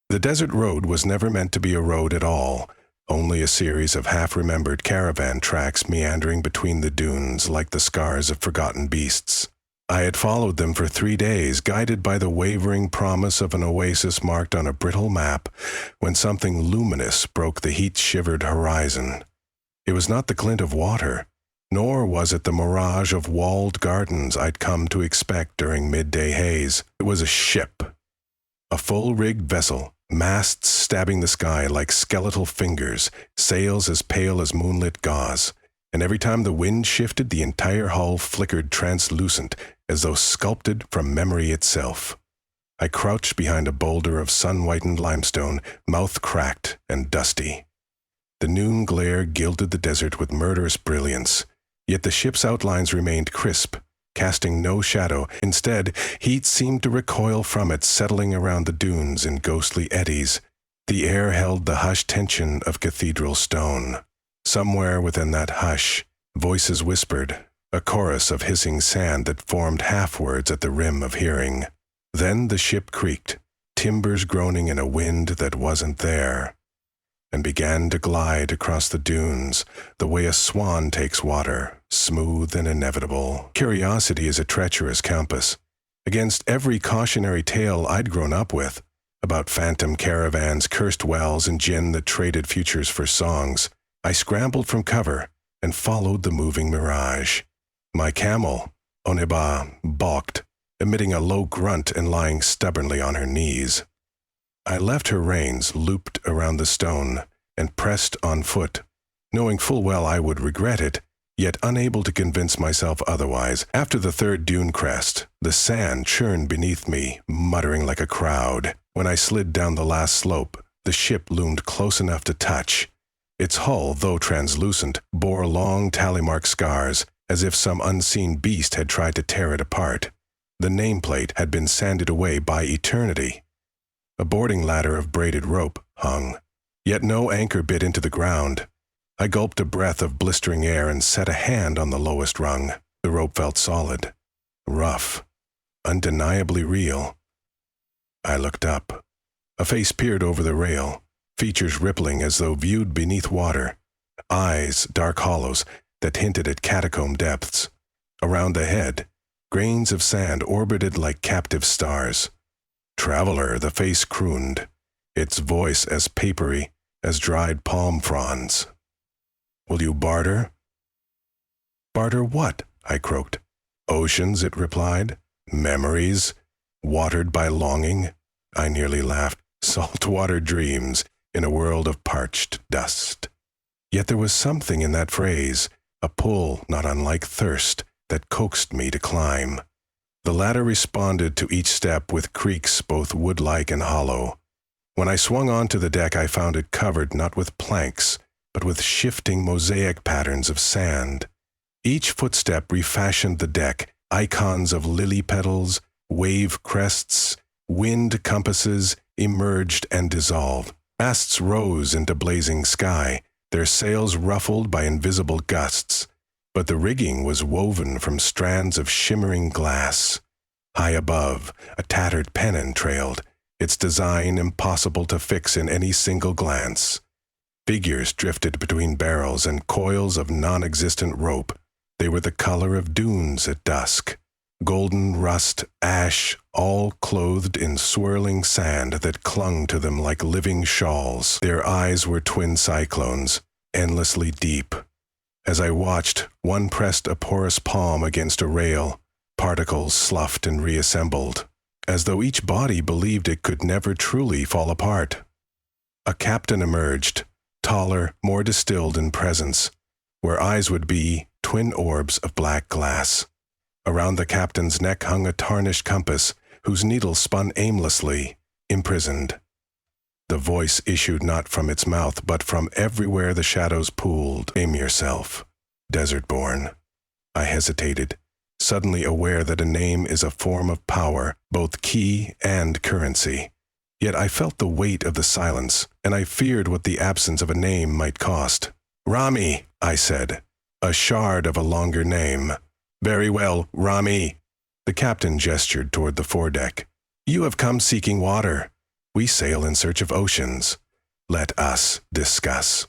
The desert road was never meant to be a road at all, only a series of half-remembered caravan tracks meandering between the dunes like the scars of forgotten beasts. I had followed them for 3 days, guided by the wavering promise of an oasis marked on a brittle map, when something luminous broke the heat-shivered horizon. It was not the glint of water, nor was it the mirage of walled gardens I'd come to expect during midday haze. It was a ship, a full-rigged vessel, masts stabbing the sky like skeletal fingers, sails as pale as moonlit gauze, and every time the wind shifted, the entire hull flickered translucent, as though sculpted from memory itself. I crouched behind a boulder of sun-whitened limestone, mouth cracked and dusty. The noon glare gilded the desert with murderous brilliance, yet the ship's outlines remained crisp, casting no shadow. Instead, heat seemed to recoil from it, settling around the dunes in ghostly eddies. The air held the hushed tension of cathedral stone. Somewhere within that hush, voices whispered, a chorus of hissing sand that formed half-words at the rim of hearing. Then the ship creaked, timbers groaning in a wind that wasn't there, and began to glide across the dunes the way a swan takes water, smooth and inevitable. Curiosity is a treacherous compass. Against every cautionary tale I'd grown up with, about phantom caravans, cursed wells, and gin that traded futures for songs, I scrambled from cover and followed the moving mirage. My camel, Oneba, balked, emitting a low grunt and lying stubbornly on her knees. I left her reins looped around the stone and pressed on foot, knowing full well I would regret it, yet unable to convince myself otherwise. After the third dune crest, the sand churned beneath me, muttering like a crowd. When I slid down the last slope, the ship loomed close enough to touch. Its hull, though translucent, bore long tally-mark scars, as if some unseen beast had tried to tear it apart. The nameplate had been sanded away by eternity. A boarding ladder of braided rope hung, yet no anchor bit into the ground. I gulped a breath of blistering air and set a hand on the lowest rung. The rope felt solid, rough, undeniably real. I looked up. A face peered over the rail, features rippling as though viewed beneath water, eyes dark hollows that hinted at catacomb depths. Around the head, grains of sand orbited like captive stars. "Traveler," the face crooned, its voice as papery as dried palm fronds. "Will you barter?" "Barter what?" I croaked. "Oceans," it replied. "Memories, watered by longing." I nearly laughed. "Saltwater dreams in a world of parched dust." Yet there was something in that phrase, a pull not unlike thirst, that coaxed me to climb. The ladder responded to each step with creaks both wood-like and hollow. When I swung onto the deck, I found it covered not with planks, but with shifting mosaic patterns of sand. Each footstep refashioned the deck, icons of lily petals, wave crests, wind compasses emerged and dissolved. Masts rose into blazing sky, their sails ruffled by invisible gusts, but the rigging was woven from strands of shimmering glass. High above, a tattered pennon trailed, its design impossible to fix in any single glance. Figures drifted between barrels and coils of non-existent rope. They were the color of dunes at dusk. Golden rust, ash, all clothed in swirling sand that clung to them like living shawls. Their eyes were twin cyclones, endlessly deep. As I watched, one pressed a porous palm against a rail. Particles sloughed and reassembled, as though each body believed it could never truly fall apart. A captain emerged, taller, more distilled in presence. Where eyes would be, twin orbs of black glass. Around the captain's neck hung a tarnished compass, whose needle spun aimlessly, imprisoned. The voice issued not from its mouth, but from everywhere the shadows pooled. "Name yourself, desert-born." I hesitated, suddenly aware that a name is a form of power, both key and currency. Yet I felt the weight of the silence, and I feared what the absence of a name might cost. "Rami," I said, a shard of a longer name. "Very well, Rami." The captain gestured toward the foredeck. "You have come seeking water. We sail in search of oceans. Let us discuss.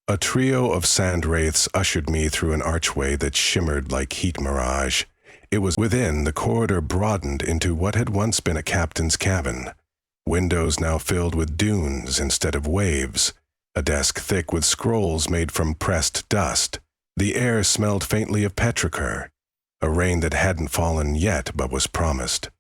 A trio of sand wraiths ushered me through an archway that shimmered like heat mirage. It was within, the corridor broadened into what had once been a captain's cabin. Windows now filled with dunes instead of waves. A desk thick with scrolls made from pressed dust. The air smelled faintly of petrichor, a rain that hadn't fallen yet but was promised.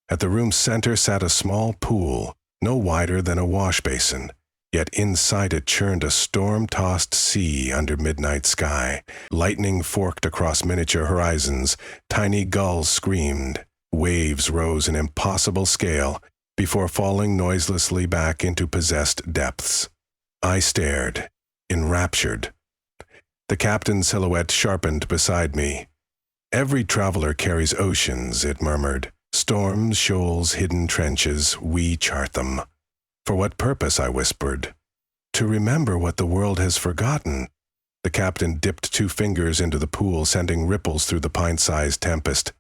At the room's center sat a small pool, no wider than a wash basin, yet inside it churned a storm-tossed sea under midnight sky. Lightning forked across miniature horizons, tiny gulls screamed, waves rose in impossible scale before falling noiselessly back into possessed depths. I stared, enraptured. The captain's silhouette sharpened beside me. Every traveler carries oceans, it murmured. Storms, shoals, hidden trenches, we chart them. For what purpose, I whispered. To remember what the world has forgotten. The captain dipped 2 fingers into the pool, sending ripples through the pint-sized tempest.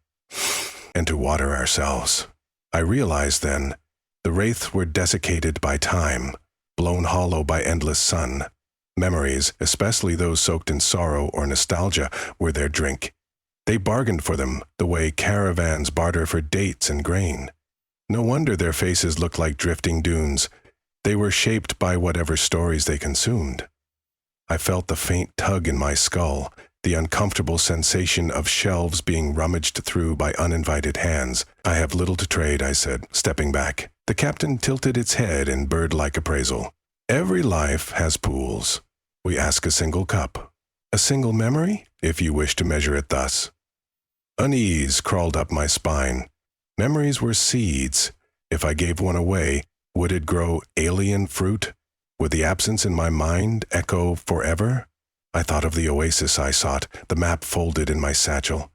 And to water ourselves. I realized then, the wraiths were desiccated by time, blown hollow by endless sun. Memories, especially those soaked in sorrow or nostalgia, were their drink. They bargained for them the way caravans barter for dates and grain. No wonder their faces looked like drifting dunes. They were shaped by whatever stories they consumed. I felt the faint tug in my skull, the uncomfortable sensation of shelves being rummaged through by uninvited hands. I have little to trade, I said, stepping back. The captain tilted its head in bird-like appraisal. Every life has pools. We ask a single cup. A single memory, if you wish to measure it thus. Unease crawled up my spine. Memories were seeds. If I gave one away, would it grow alien fruit? Would the absence in my mind echo forever? I thought of the oasis I sought, the map folded in my satchel.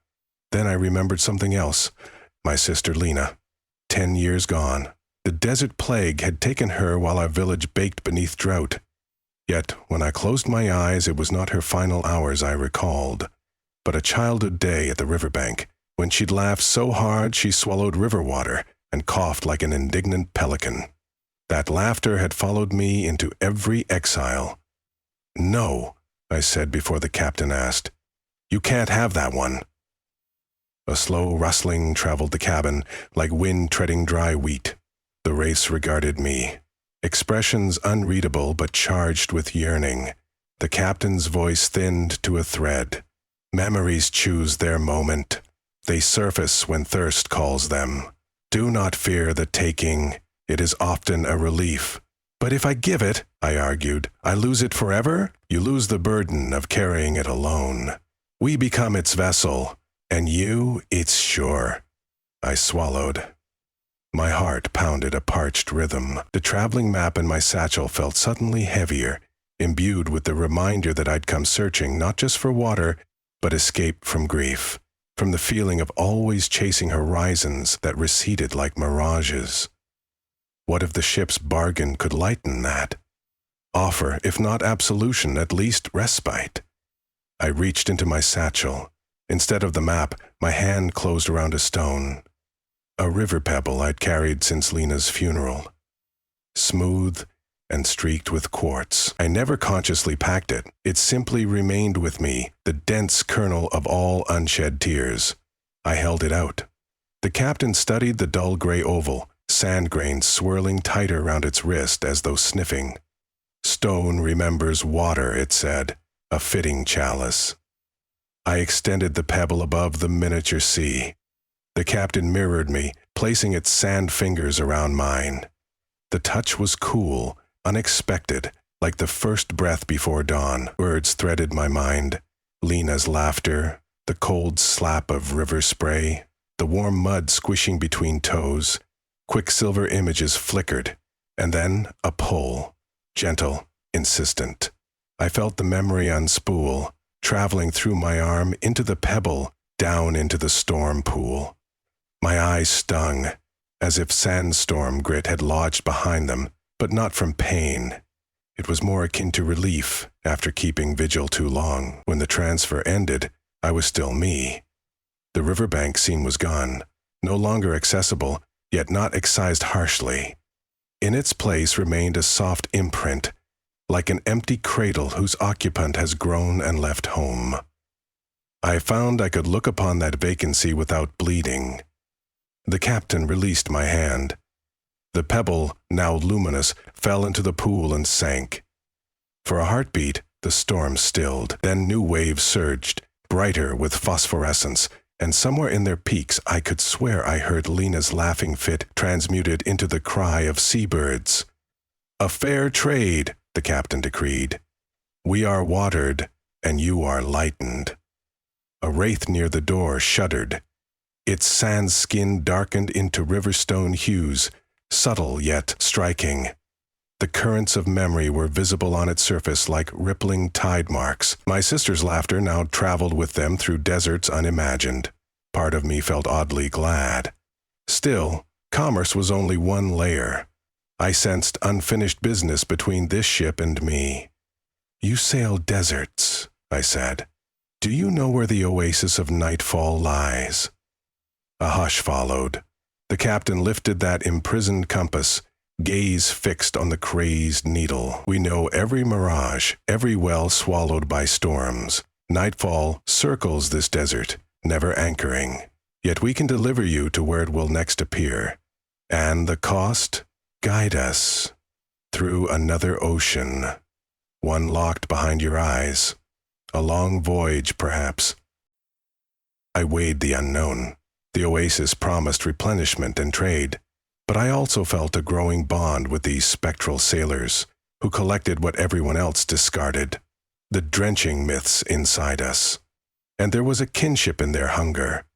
Then I remembered something else. My sister Lena. 10 years gone. The desert plague had taken her while our village baked beneath drought. Yet, when I closed my eyes, it was not her final hours I recalled, but a childhood day at the riverbank, when she'd laughed so hard she swallowed river water and coughed like an indignant pelican. That laughter had followed me into every exile. No, I said before the captain asked. You can't have that one. A slow rustling traveled the cabin, like wind treading dry wheat. The wraiths regarded me. Expressions unreadable but charged with yearning. The captain's voice thinned to a thread. Memories choose their moment. They surface when thirst calls them. Do not fear the taking. It is often a relief. But if I give it, I argued, I lose it forever? You lose the burden of carrying it alone. We become its vessel, and you its shore. I swallowed. My heart pounded a parched rhythm. The traveling map in my satchel felt suddenly heavier, imbued with the reminder that I'd come searching not just for water, but escape from grief, from the feeling of always chasing horizons that receded like mirages. What if the ship's bargain could lighten that? Offer, if not absolution, at least respite. I reached into my satchel. Instead of the map, my hand closed around a stone. A river pebble I'd carried since Lena's funeral. Smooth and streaked with quartz. I never consciously packed it. It simply remained with me, the dense kernel of all unshed tears. I held it out. The captain studied the dull gray oval, sand grains swirling tighter round its wrist as though sniffing. Stone remembers water, it said, a fitting chalice. I extended the pebble above the miniature sea. The captain mirrored me, placing its sand fingers around mine. The touch was cool, unexpected, like the first breath before dawn. Words threaded my mind. Lena's laughter, the cold slap of river spray, the warm mud squishing between toes. Quicksilver images flickered, and then a pull, gentle, insistent. I felt the memory unspool, traveling through my arm into the pebble, down into the storm pool. My eyes stung, as if sandstorm grit had lodged behind them, but not from pain. It was more akin to relief after keeping vigil too long. When the transfer ended, I was still me. The riverbank scene was gone, no longer accessible, yet not excised harshly. In its place remained a soft imprint, like an empty cradle whose occupant has grown and left home. I found I could look upon that vacancy without bleeding. The captain released my hand. The pebble, now luminous, fell into the pool and sank. For a heartbeat, the storm stilled. Then new waves surged, brighter with phosphorescence, and somewhere in their peaks I could swear I heard Lena's laughing fit transmuted into the cry of seabirds. "A fair trade," the captain decreed. "We are watered, and you are lightened." A wraith near the door shuddered. Its sand skin darkened into riverstone hues, subtle yet striking. The currents of memory were visible on its surface like rippling tide marks. My sister's laughter now traveled with them through deserts unimagined. Part of me felt oddly glad. Still, commerce was only one layer. I sensed unfinished business between this ship and me. "You sail deserts," I said. "Do you know where the oasis of nightfall lies?" A hush followed. The captain lifted that imprisoned compass, gaze fixed on the crazed needle. "We know every mirage, every well swallowed by storms. Nightfall circles this desert, never anchoring. Yet we can deliver you to where it will next appear. And the cost? Guide us through another ocean, one locked behind your eyes. A long voyage, perhaps." I weighed the unknown. The oasis promised replenishment and trade, but I also felt a growing bond with these spectral sailors who collected what everyone else discarded, the drenching myths inside us. And there was a kinship in their hunger.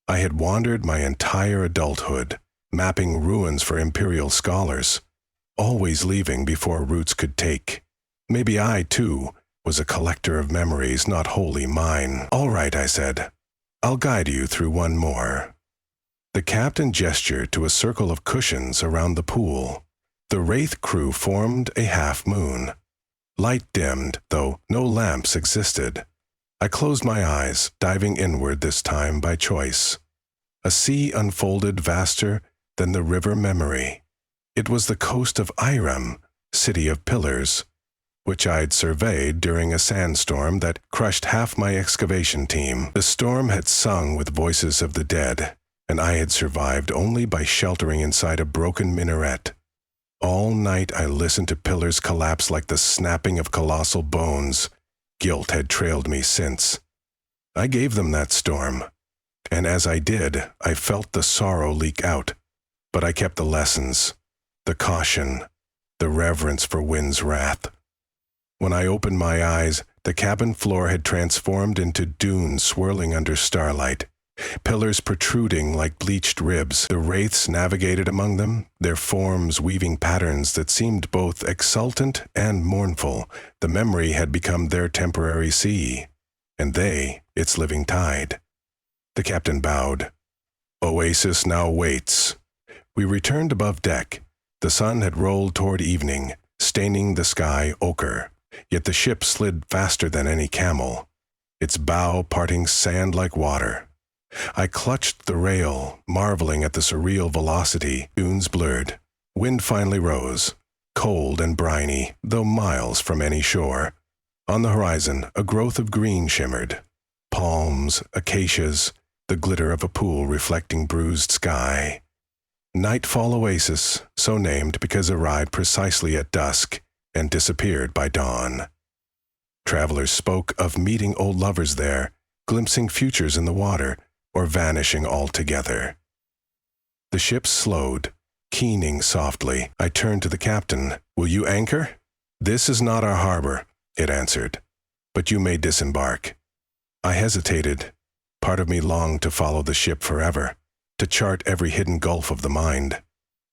I had wandered my entire adulthood, mapping ruins for imperial scholars, always leaving before roots could take. Maybe I, too, was a collector of memories not wholly mine. "All right," I said. "I'll guide you through one more." The captain gestured to a circle of cushions around the pool. The Wraith crew formed a half-moon. Light dimmed, though no lamps existed. I closed my eyes, diving inward this time by choice. A sea unfolded vaster than the river memory. It was the coast of Iram, city of pillars, which I'd surveyed during a sandstorm that crushed half my excavation team. The storm had sung with voices of the dead, and I had survived only by sheltering inside a broken minaret. All night I listened to pillars collapse like the snapping of colossal bones. Guilt had trailed me since. I gave them that storm, and as I did, I felt the sorrow leak out. But I kept the lessons, the caution, the reverence for wind's wrath. When I opened my eyes, the cabin floor had transformed into dunes swirling under starlight. Pillars protruding like bleached ribs, the wraiths navigated among them, their forms weaving patterns that seemed both exultant and mournful. The memory had become their temporary sea, and they, its living tide. The captain bowed. "Oasis now waits." We returned above deck. The sun had rolled toward evening, staining the sky ochre, yet the ship slid faster than any camel, its bow parting sand like water. I clutched the rail, marveling at the surreal velocity. Dunes blurred. Wind finally rose, cold and briny, though miles from any shore. On the horizon, a growth of green shimmered. Palms, acacias, the glitter of a pool reflecting bruised sky. Nightfall Oasis, so named because it arrived precisely at dusk and disappeared by dawn. Travelers spoke of meeting old lovers there, glimpsing futures in the water, or vanishing altogether. The ship slowed, keening softly. I turned to the captain. "Will you anchor?" "This is not our harbor," it answered, "but you may disembark." I hesitated. Part of me longed to follow the ship forever, to chart every hidden gulf of the mind.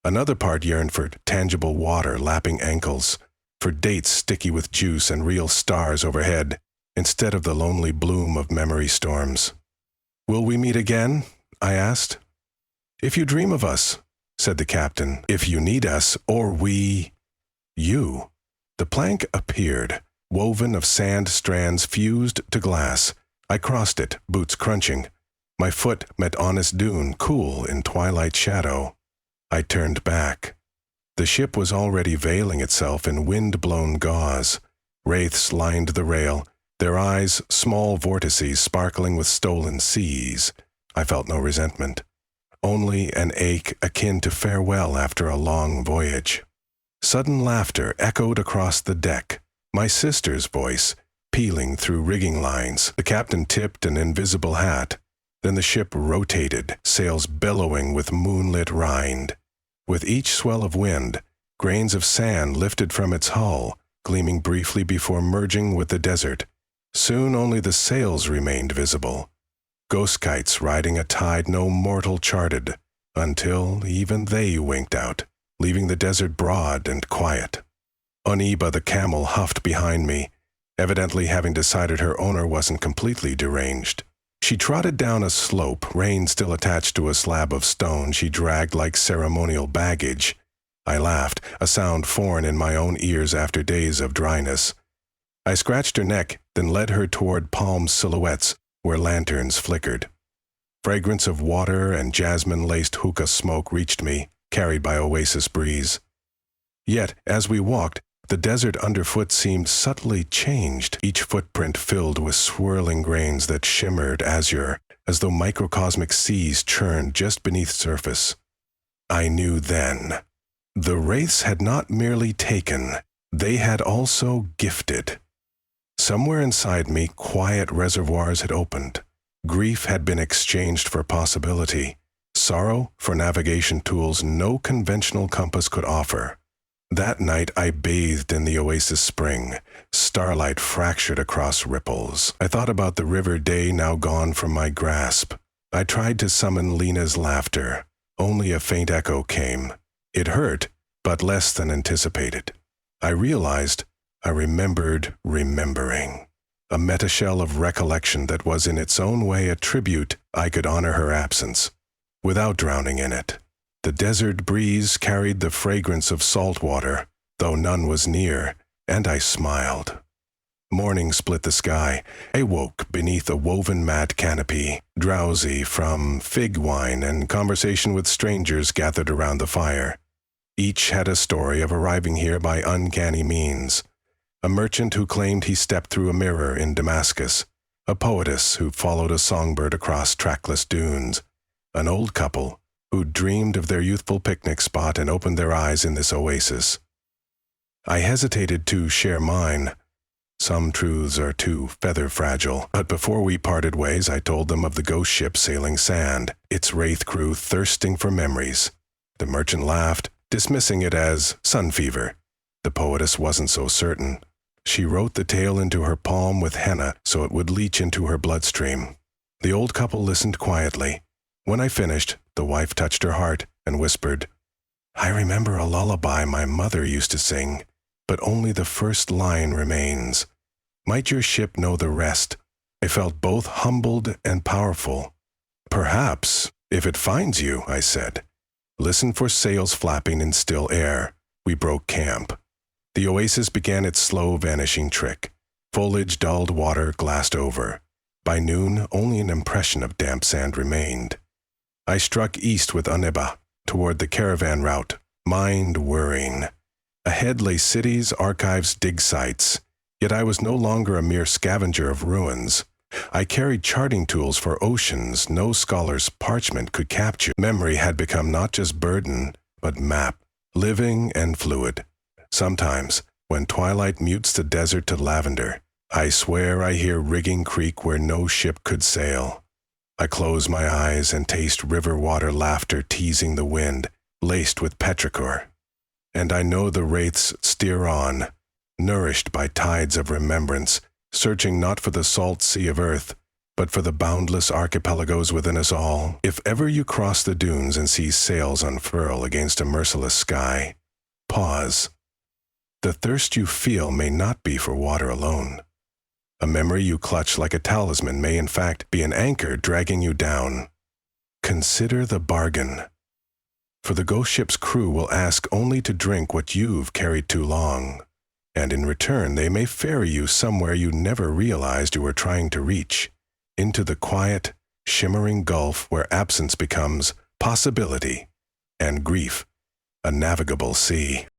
Another part yearned for tangible water lapping ankles, for dates sticky with juice and real stars overhead, instead of the lonely bloom of memory storms. "Will we meet again?" I asked. "If you dream of us," said the captain. "If you need us, or we—" "You." The plank appeared, woven of sand strands fused to glass. I crossed it, boots crunching. My foot met honest dune, cool in twilight shadow. I turned back. The ship was already veiling itself in wind-blown gauze. Wraiths lined the rail, their eyes small vortices sparkling with stolen seas. I felt no resentment, only an ache akin to farewell after a long voyage. Sudden laughter echoed across the deck, my sister's voice pealing through rigging lines. The captain tipped an invisible hat. Then the ship rotated, sails billowing with moonlit rind. With each swell of wind, grains of sand lifted from its hull, gleaming briefly before merging with the desert. Soon only the sails remained visible, ghost kites riding a tide no mortal charted, until even they winked out, leaving the desert broad and quiet. Oniba the camel huffed behind me, evidently having decided her owner wasn't completely deranged. She trotted down a slope, rein still attached to a slab of stone she dragged like ceremonial baggage. I laughed, a sound foreign in my own ears after days of dryness. I scratched her neck, then led her toward palm silhouettes where lanterns flickered. Fragrance of water and jasmine-laced hookah smoke reached me, carried by oasis breeze. Yet, as we walked, the desert underfoot seemed subtly changed, each footprint filled with swirling grains that shimmered azure, as though microcosmic seas churned just beneath surface. I knew then. The wraiths had not merely taken, they had also gifted. Somewhere inside me, quiet reservoirs had opened. Grief had been exchanged for possibility, sorrow for navigation tools no conventional compass could offer. That night I bathed in the oasis spring, starlight fractured across ripples. I thought about the river day now gone from my grasp. I tried to summon Lena's laughter. Only a faint echo came. It hurt, but less than anticipated. I realized I remembered remembering. A metashell of recollection that was in its own way a tribute I could honor her absence, without drowning in it. The desert breeze carried the fragrance of salt water, though none was near, and I smiled. Morning split the sky. I woke beneath a woven mat canopy, drowsy from fig wine and conversation with strangers gathered around the fire. Each had a story of arriving here by uncanny means. A merchant who claimed he stepped through a mirror in Damascus, a poetess who followed a songbird across trackless dunes, an old couple who dreamed of their youthful picnic spot and opened their eyes in this oasis. I hesitated to share mine. Some truths are too feather-fragile, but before we parted ways I told them of the ghost ship sailing sand, its wraith crew thirsting for memories. The merchant laughed, dismissing it as sun fever. The poetess wasn't so certain. She wrote the tale into her palm with henna so it would leach into her bloodstream. The old couple listened quietly. When I finished, the wife touched her heart and whispered, "I remember a lullaby my mother used to sing, but only the first line remains. Might your ship know the rest?" I felt both humbled and powerful. "Perhaps, if it finds you," I said. Listen for sails flapping in still air. We broke camp. The oasis began its slow vanishing trick. Foliage dulled, water glassed over. By noon, only an impression of damp sand remained. I struck east with Oniba, toward the caravan route, mind whirring. Ahead lay cities, archives, dig sites. Yet I was no longer a mere scavenger of ruins. I carried charting tools for oceans no scholar's parchment could capture. Memory had become not just burden, but map, living and fluid. Sometimes, when twilight mutes the desert to lavender, I swear I hear rigging creak where no ship could sail. I close my eyes and taste river water laughter teasing the wind, laced with petrichor. And I know the wraiths steer on, nourished by tides of remembrance, searching not for the salt sea of earth, but for the boundless archipelagos within us all. If ever you cross the dunes and see sails unfurl against a merciless sky, pause. The thirst you feel may not be for water alone. A memory you clutch like a talisman may in fact be an anchor dragging you down. Consider the bargain. For the ghost ship's crew will ask only to drink what you've carried too long, and in return they may ferry you somewhere you never realized you were trying to reach, into the quiet, shimmering gulf where absence becomes possibility and grief a navigable sea.